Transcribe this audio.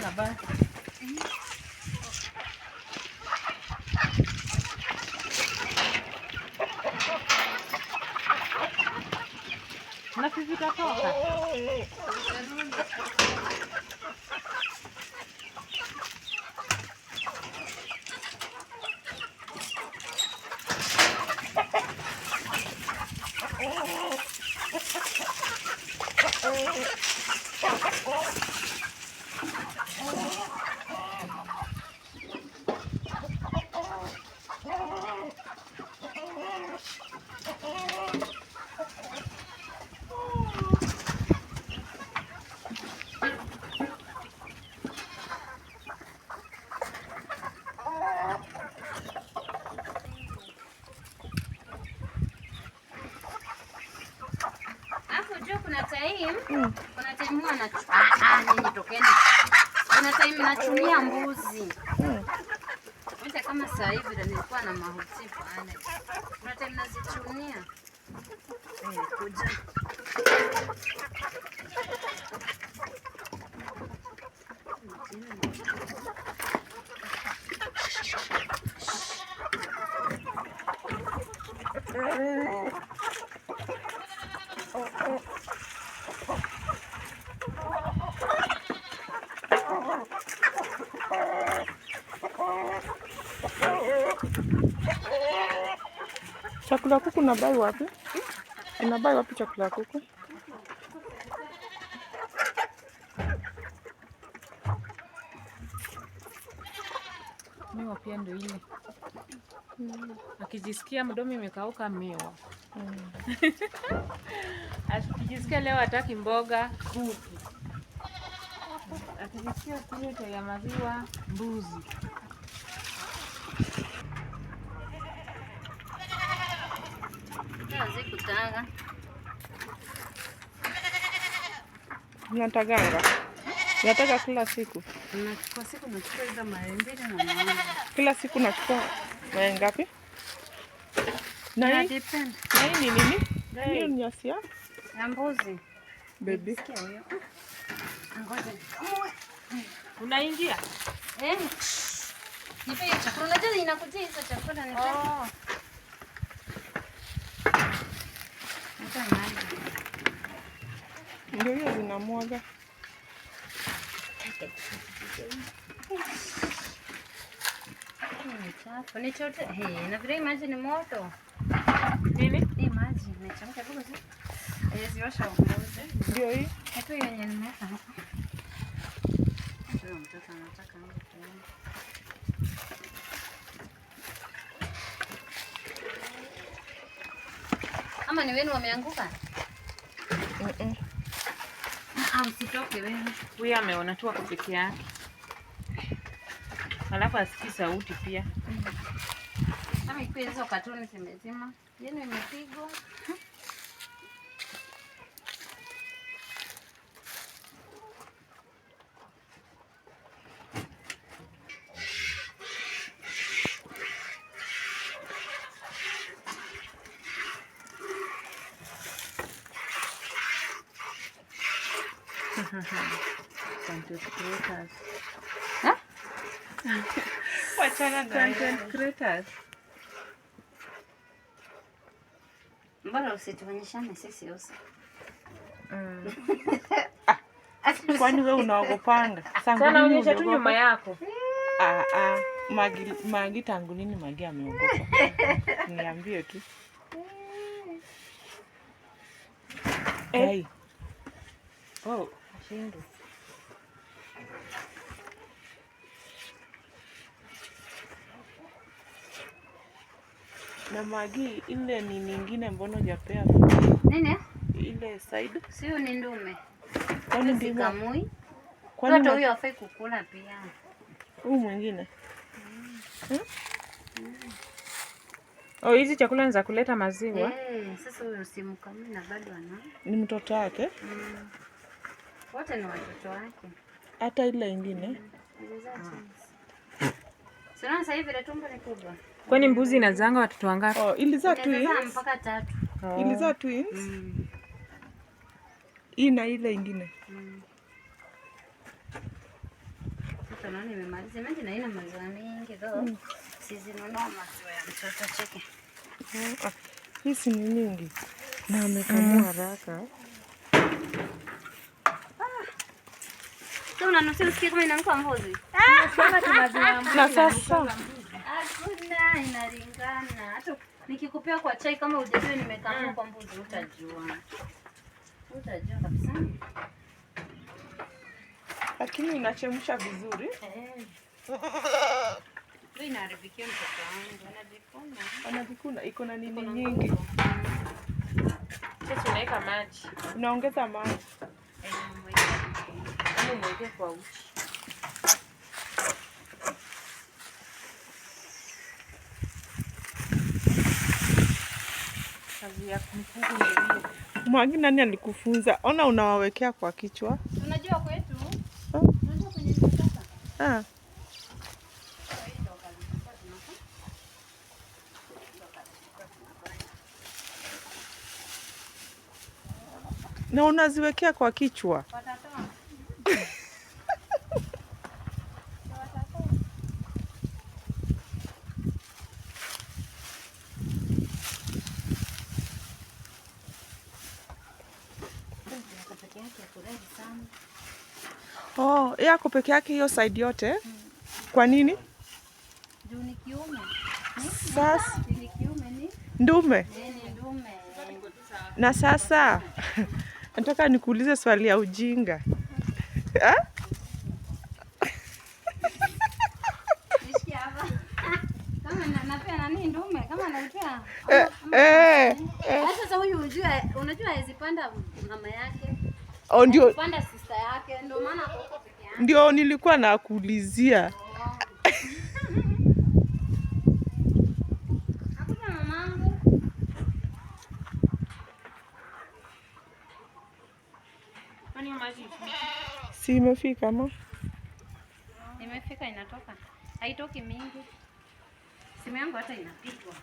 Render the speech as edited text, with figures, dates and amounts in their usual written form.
na basi. Na sisi tutatoka. Kuna time huwa tokeni. Kuna time nachumia mbuzi. Hata kama sasa hivi ndio nilikuwa na mahuti pale. Kuna time nazichunia. Kuja. Chakula kuku unabai wapi? Unabai wapi chakula kuku? Miwa pia ndio ile. Akijisikia mdomo imekauka miwa. Akijisikia leo hataki mboga, kuku. Akijisikia kunywa chai ya maziwa, mbuzi. Kutanga. Unataganga? Unataka kila siku? Kwa siku nachukua hizo mara mbili na mara. Kila siku nachukua mara ngapi? Na hii ni nini? Hiyo ni asia? Ya mbuzi. Baby. Ngoja. Unaingia? Nipe chakula. Unajua inakuja hizo chakula nipe. Ndio hiyo zinamwaga. Ni chote. Na vile maji ni moto. Nini? Hii maji imechemka tu basi. Ziosha mbuzi. Ndio hii. Hapo yenye nimeweka hapa. Ndio mtoto anataka ama ni wenu wameanguka? Msitoke wewe. Huyu ameona tu ako peke yake. Alafu asikii sauti pia. Kama iko hizo katuni zimezima. Yenu imepigwa. Content creators. Wachana na content creators. Mbona usituonyeshane sisi uso? Kwani wewe unaogopanga? Sana onyesha tu nyuma yako. Magi tangu nini Magi ameogopa? Niambie tu. Oh, shindo. Na Magi ile ni nyingine mbona hujapea? Nini? Ile side. Sio ni ndume. Kwani ndio kamui? Kwani huyo hafai kukula pia. Huyu mwingine. Oh, hizi chakula ni za kuleta maziwa. Sasa huyo simkamui na bado ana. Ni mtoto wake? Wote ni watoto wake. Hata ile ingine. Sasa sasa hivi ile tumbo ni kubwa. Kwani mbuzi inazanga watoto wangapi? Oh, ilizaa twins. Mpaka 3. Ilizaa twins. Hii na ile ingine. Sasa naona nimemaliza. Imagine haina maziwa mingi though. Sizinunua maziwa ya mtoto cheki. Hizi ni nyingi. Na amekamua haraka. Sasa unanusia usikie kama inanuka mbuzi. Na sasa Hakuna, inalingana. Hata nikikupea kwa chai kama hujajua nimekamua kwa mbuzi utajua. Utajua kabisa. Lakini unachemsha vizuri. Ndio inaharibikia mtoto wangu. Anavikuna iko na nini nyingi. Sasa unaweka maji. Unaongeza maji. Ama mweke kwa uchi. Kazi ya kumfuga ndio. Mwagi, nani alikufunza? Ona unawawekea kwa kichwa. Unajua kwetu? Unajua kwenye sasa? Na unaziwekea kwa kichwa. Oh, yako peke yake hiyo side yote? Kwa nini? Juu ni kiume. Sasa Ni kiume ni? ndume. Ni ndume. Na sasa nataka nikuulize swali ya ujinga. Nisikia hapa. Kama napea nani ndume? Kama anapea. Sasa huyu unajua hawezipanda mama yake. Oh, ndio Panda sister yake. Ndio maana uko peke yake. ndio nilikuwa nakuulizia. Hakuna mamangu. Kwani maji? Si imefika ma? Imefika inatoka. Haitoki mingi. Simu yangu hata inapigwa.